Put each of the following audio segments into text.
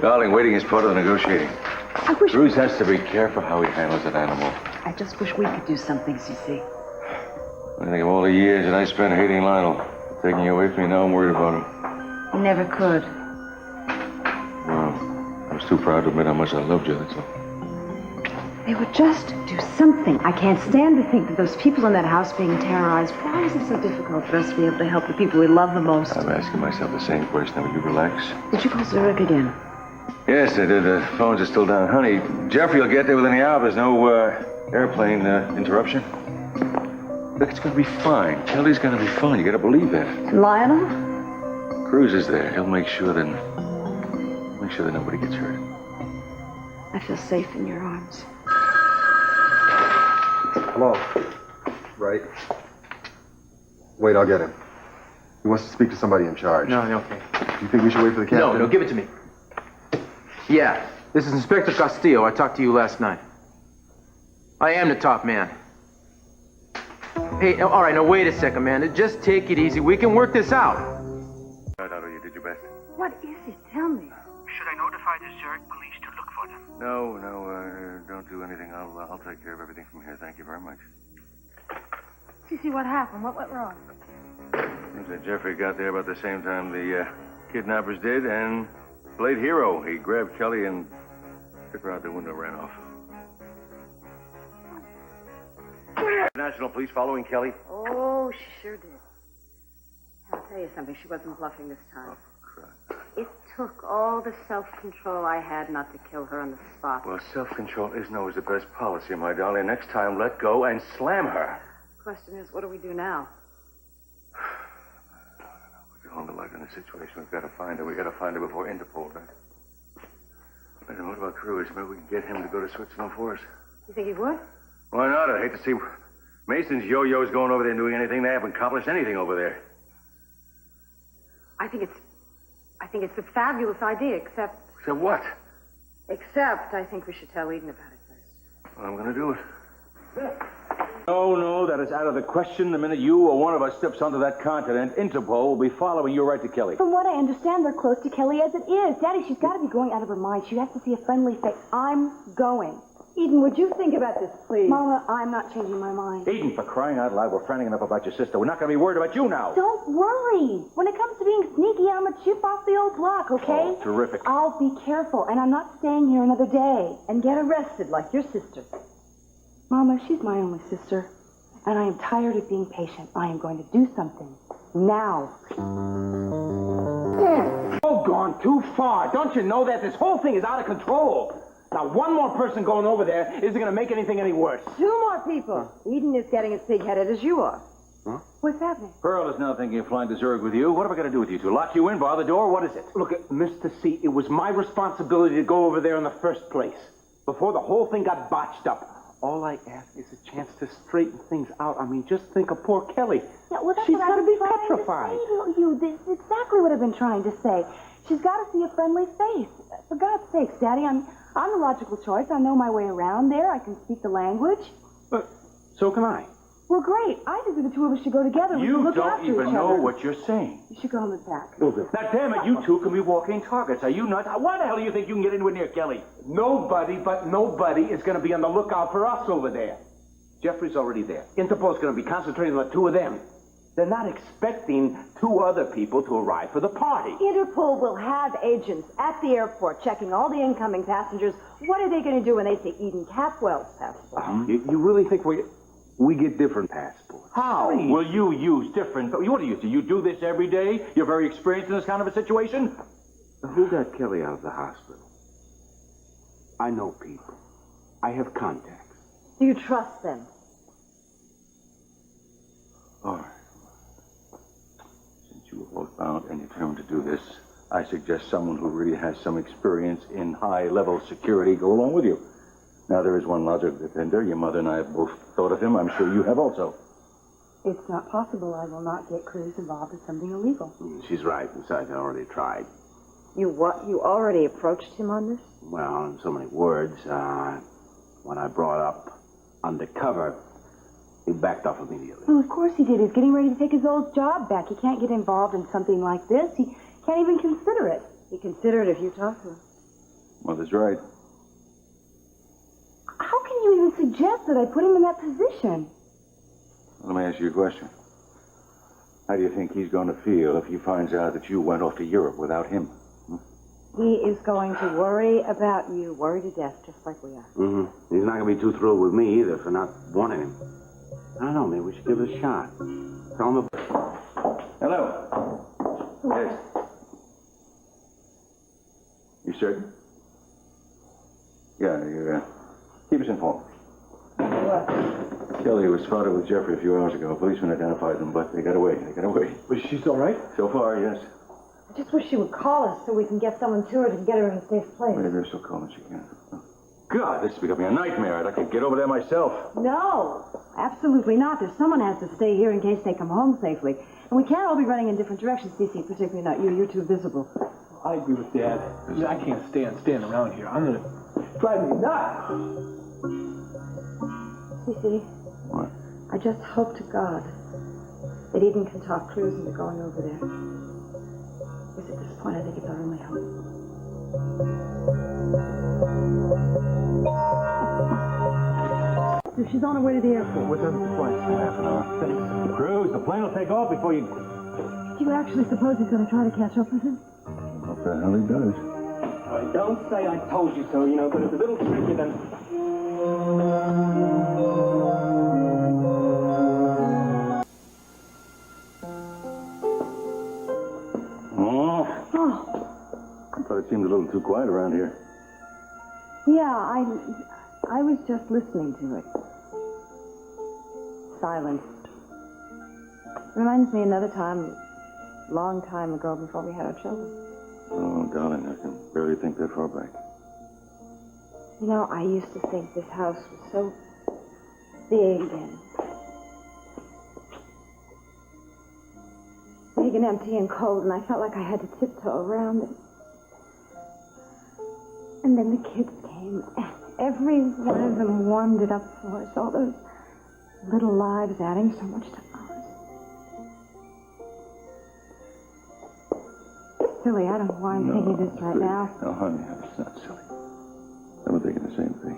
Darling, waiting is part of the negotiating. I wish... Cruz has to be careful how he handles that animal. I just wish we could do something, Cece. I think of all the years that I spent hating Lionel. Taking you away from me, now I'm worried about him. You never could. Well, I was too proud to admit how much I loved you, that's all. They would just do something. I can't stand to think that those people in that house being terrorized. Why is it so difficult for us to be able to help the people we love the most? I'm asking myself the same question. Will you relax? Did you call Zurich again? Yes, I did. The phones are still down. Honey, Jeffrey will get there within the hour. There's no airplane interruption. Look, it's going to be fine. Kelly's going to be fine. You got to believe that. Lionel? Cruz is there. He'll make sure that nobody gets hurt. I feel safe in your arms. Hello. Right. Wait, I'll get him. He wants to speak to somebody in charge. No, okay. Do you think we should wait for the captain? No, give it to me. Yeah, this is Inspector Castillo. I talked to you last night. I am the top man. Hey, all right, now wait a second, man. Just take it easy. We can work this out. Otto, you did your best. What is it? Tell me. Should I notify the Zurich police to look for them? No, don't do anything. I'll take care of everything from here. Thank you very much. Cece, what happened? What went wrong? Seems that Jeffrey got there about the same time the kidnappers did and played hero. He grabbed Kelly and took her out the window and ran off. National Police following Kelly? Oh, she sure did. I'll tell you something. She wasn't bluffing this time. Oh, crap. It took all the self-control I had not to kill her on the spot. Well, self-control isn't always the best policy, my darling. Next time, let go and slam her. The question is, what do we do now? We're going to life in this situation. We've got to find her. We've got to find her before Interpol does. Wait a minute, what about Cruz? Maybe we can get him to go to Switzerland for us. You think he would? Why not? I'd hate to see Mason's yo-yos going over there and doing anything. They haven't accomplished anything over there. I think it's a fabulous idea, except what? Except I think we should tell Eden about it first. Well, I'm going to do it. No, that is out of the question. The minute you or one of us steps onto that continent, Interpol will be following you right to Kelly. From what I understand, they're close to Kelly as it is. Daddy, she's got to be going out of her mind. She has to see a friendly face. I'm going. Eden, would you think about this, please? Mama, I'm not changing my mind. Eden, for crying out loud, we're frantic enough about your sister. We're not going to be worried about you now. Don't worry. When it comes to being sneaky, I'm a chip off the old block, okay? Oh, terrific. I'll be careful, and I'm not staying here another day. And get arrested like your sister. Mama, she's my only sister, and I am tired of being patient. I am going to do something. Now. Oh, gone too far. Don't you know that? This whole thing is out of control. Now, one more person going over there isn't going to make anything any worse. 2 more people. Eden is getting as big-headed as you are. Huh? What's happening? Pearl is now thinking of flying to Zurich with you. What am I going to do with you two? Lock you in, bar the door? What is it? Look, Mr. C, it was my responsibility to go over there in the first place. Before the whole thing got botched up. All I ask is a chance to straighten things out. I mean, just think of poor Kelly. Yeah, well, that's She's what got to be trying petrified. To say to you. This is exactly what I've been trying to say. She's got to see a friendly face. For God's sakes, Daddy, I'm the logical choice. I know my way around there. I can speak the language. But so can I. Well, great. I think the two of us should go together. We can You look don't after even each know other. what you're saying. You should go home and pack. Will do. Now, damn it, you two can be walking targets. Are you nuts? Why the hell do you think you can get anywhere near Kelly? Nobody is going to be on the lookout for us over there. Jeffrey's already there. Interpol's going to be concentrating on the 2 of them. They're not expecting 2 other people to arrive for the party. Interpol will have agents at the airport checking all the incoming passengers. What are they going to do when they see Eden Catwell's passport? You really think we get different passports? How will you use different... What do you do? You do this every day? You're very experienced in this kind of a situation? Who got Kelly out of the hospital? I know people. I have contacts. Do you trust them? All right. Since you were both bound and determined to do this, I suggest someone who really has some experience in high-level security go along with you. Now, there is one logical defender. Your mother and I have both thought of him. I'm sure you have also. It's not possible. I will not get Cruz involved in something illegal. She's right. Besides, I already tried. You what? You already approached him on this? Well, in so many words, when I brought up undercover, he backed off immediately. Well, of course he did. He's getting ready to take his old job back. He can't get involved in something like this. He can't even consider it. He considered if you talked to him. Mother's right. How can you even suggest that I put him in that position? Let me ask you a question. How do you think he's going to feel if he finds out that you went off to Europe without him? He is going to worry about you, worry to death, just like we are. Mm-hmm. He's not going to be too thrilled with me either for not wanting him. I don't know, maybe we should give it a shot. Tell him Hello. Yes. You certain? Yeah, keep us informed. Kelly was spotted with Jeffrey a few hours ago. Policemen identified them, but they got away. Was she still right? So far, yes. I just wish she would call us so we can get someone to her and get her in a safe place. Maybe she'll call when she can. God, this is becoming a nightmare. I'd like to get over there myself. No, absolutely not. There's someone has to stay here in case they come home safely. And we can't all be running in different directions, Cece, particularly not you. You're too visible. I agree with Dad. I can't stand around here. I'm gonna drive me nuts. Cece, What? I just hope to God that Eden can talk Cruz into going over there. Because at this point, I think it's our only hope. So she's on her way to the airport. What time is the flight? Half an hour. Thanks. Cruz, the plane will take off before you... Do you actually suppose he's going to try to catch up with him? What the hell he does? Don't say I told you so, but it's a little tricky then. I thought it seemed a little too quiet around here. Yeah, I was just listening to it. Silence. Reminds me another time, long time ago before we had our children. Oh, darling, I can barely think that far back. I used to think this house was so big and empty and cold, and I felt like I had to tiptoe around it. And then the kids came, and every one of them warmed it up for us, all those little lives adding so much to ours. It's silly, I don't know why I'm thinking this right now. No, honey, it's not silly. I've been thinking the same thing.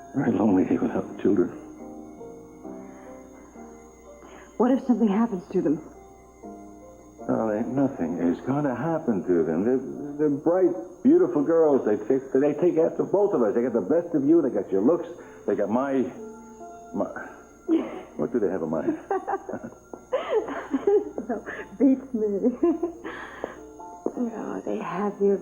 It's very lonely here without the children. What if something happens to them? Darling, nothing is going to happen to them. They're bright, beautiful girls. They take after both of us. They got the best of you. They got your looks. They got my... What do they have of mine? So, beats me. They have your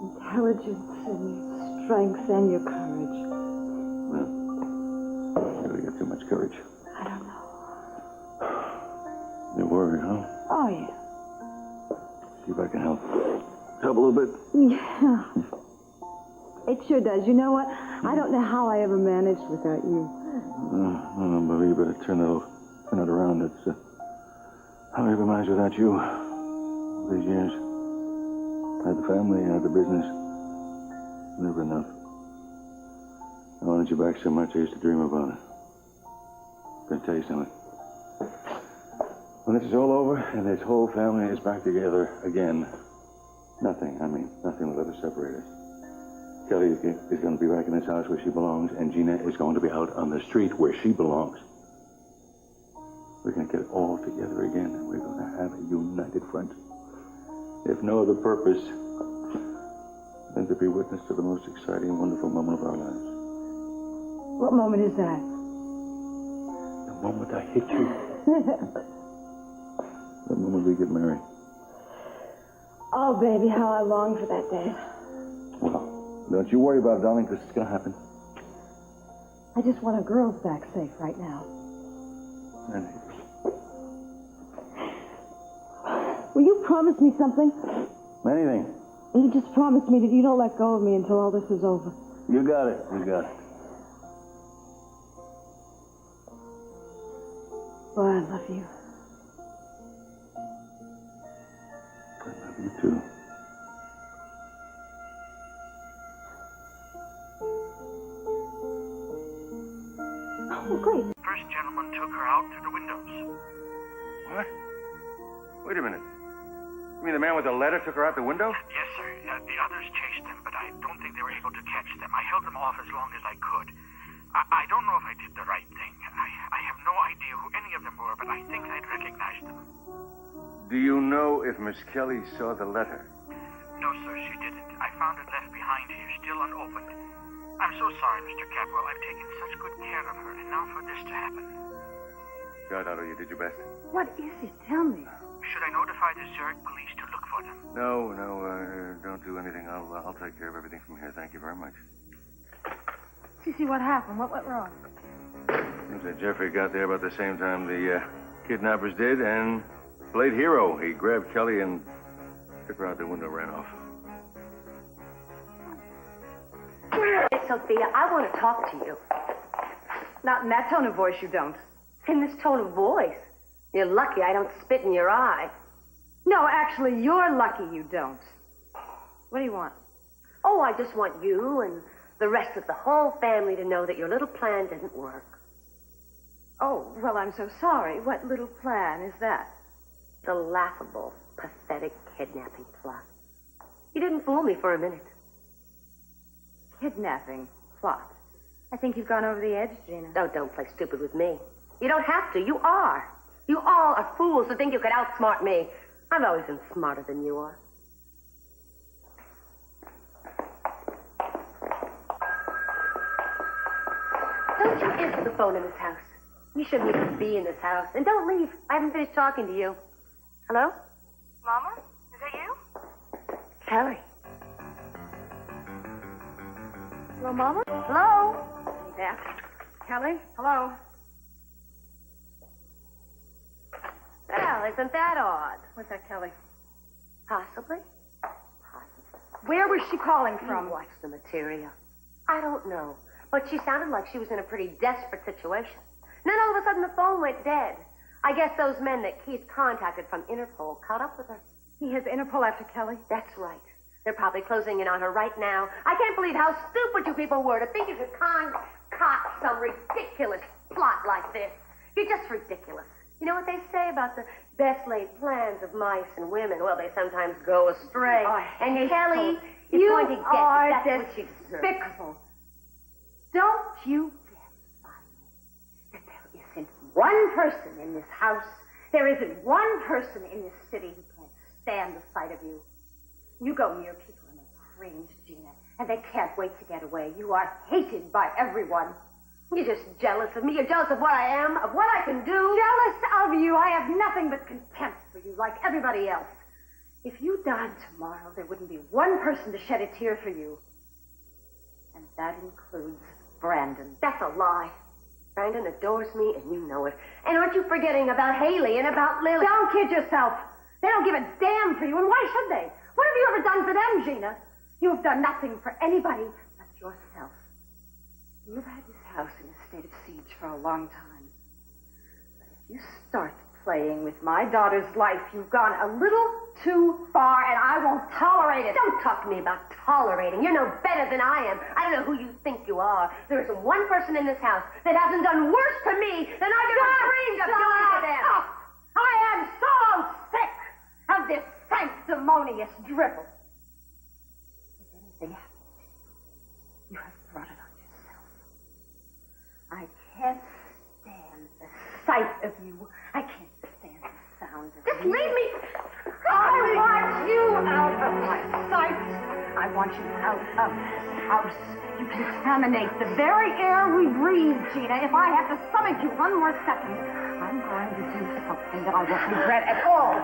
intelligence and your strength and your courage. Well, maybe they got too much courage. I don't know. You're worried, huh? Oh, yeah. See if I can help. Help a little bit. Yeah. It sure does. You know what? I don't know how I ever managed without you. Marie, you better turn it around. It's how I ever managed without you. All these years. I had the family, I had the business. Never enough. I wanted you back so much, I used to dream about it. I'm gonna tell you something. When this is all over and this whole family is back together again, nothing will ever separate us. Kelly is going to be back in this house where she belongs, and Gina is going to be out on the street where she belongs. We're going to get it all together again, and we're going to have a united front. If no other purpose than to be witness to the most exciting and wonderful moment of our lives. What moment is that? The moment I hit you. The moment we get married. Oh, baby, how I long for that day. Well, don't you worry about it, darling, because it's going to happen. I just want our girls back safe right now. And Will you promise me something? anything. You just promise me that you don't let go of me until all this is over. You got it. You got it. Boy, I love you. I love you, too. Oh, great. First gentleman took her out through the windows. What? Wait a minute. You mean the man with the letter took her out the window? Yes, sir. The others chased them, but I don't think they were able to catch them. I held them off as long as I could. I don't know if I did the right thing. I have no idea who any of them were, but I think I'd recognize them. Do you know if Miss Kelly saw the letter? No, sir, she didn't. I found it left behind here, still unopened. I'm so sorry, Mr. Capwell. I've taken such good care of her, and now for this to happen. God, Otto, you did your best. What is it? Tell me. Should I notify the Zurich police to look for them? No, don't do anything. I'll take care of everything from here. Thank you very much. Cece, what happened? What went wrong? Seems that Jeffrey got there about the same time the kidnappers did and played hero. He grabbed Kelly and took her out the window, ran off. Hey, Sophia, I want to talk to you. Not in that tone of voice, you don't. In this tone of voice. You're lucky I don't spit in your eye. No, actually, you're lucky you don't. What do you want? Oh, I just want you and the rest of the whole family to know that your little plan didn't work. Oh, well, I'm so sorry. What little plan is that? The laughable, pathetic kidnapping plot. You didn't fool me for a minute. Kidnapping plot. I think you've gone over the edge, Gina. Oh, don't play stupid with me. You don't have to. You are. You all are fools who think you could outsmart me. I've always been smarter than you are. Don't you answer the phone in this house. You shouldn't even be in this house. And don't leave. I haven't finished talking to you. Hello? Mama? Is that you? Kelly. Hello, Mama? Hello? Yeah. Kelly? Hello? Well, isn't that odd? What's that, Kelly? Possibly. Where was she calling From watch the material. I don't know. But she sounded like she was in a pretty desperate situation. And then all of a sudden the phone went dead. I guess those men that Keith contacted from Interpol caught up with her. He has Interpol after Kelly? That's right. They're probably closing in on her right now. I can't believe how stupid you people were to think you could concoct some ridiculous plot like this. You're just ridiculous. You know what they say about the best laid plans of mice and women? Well, they sometimes go astray. And Kelly is going to get you. That's what she deserves. Despicable. Don't you get finally that there isn't one person in this house, there isn't one person in this city who can't stand the sight of you. You go near people and they cringe, Gina, and they can't wait to get away. You are hated by everyone. You're just jealous of me. You're jealous of what I am, of what I can do. Jealous of you. I have nothing but contempt for you, like everybody else. If you died tomorrow, there wouldn't be one person to shed a tear for you. And that includes Brandon. That's a lie. Brandon adores me, and you know it. And aren't you forgetting about Haley and about Lily? Don't kid yourself. They don't give a damn for you, and why should they? What have you ever done for them, Gina? You have done nothing for anybody but yourself. You've had this house in a state of siege for a long time. But if you start playing with my daughter's life, you've gone a little too far, and I won't tolerate it. Don't talk to me about tolerating. You're no better than I am. I don't know who you think you are. There isn't one person in this house that hasn't done worse to me than I've ever dreamed of doing to them. I am so sick of this sanctimonious dribble. If anything happens to you, you have brought it on yourself. I can't stand the sight of you. I can't stand the sound of Just you. leave me. I want you out of my sight. I want you out of this house. You contaminate the very air we breathe, Gina. If I have to stomach you one more second, I'm going to do something that I won't regret at all.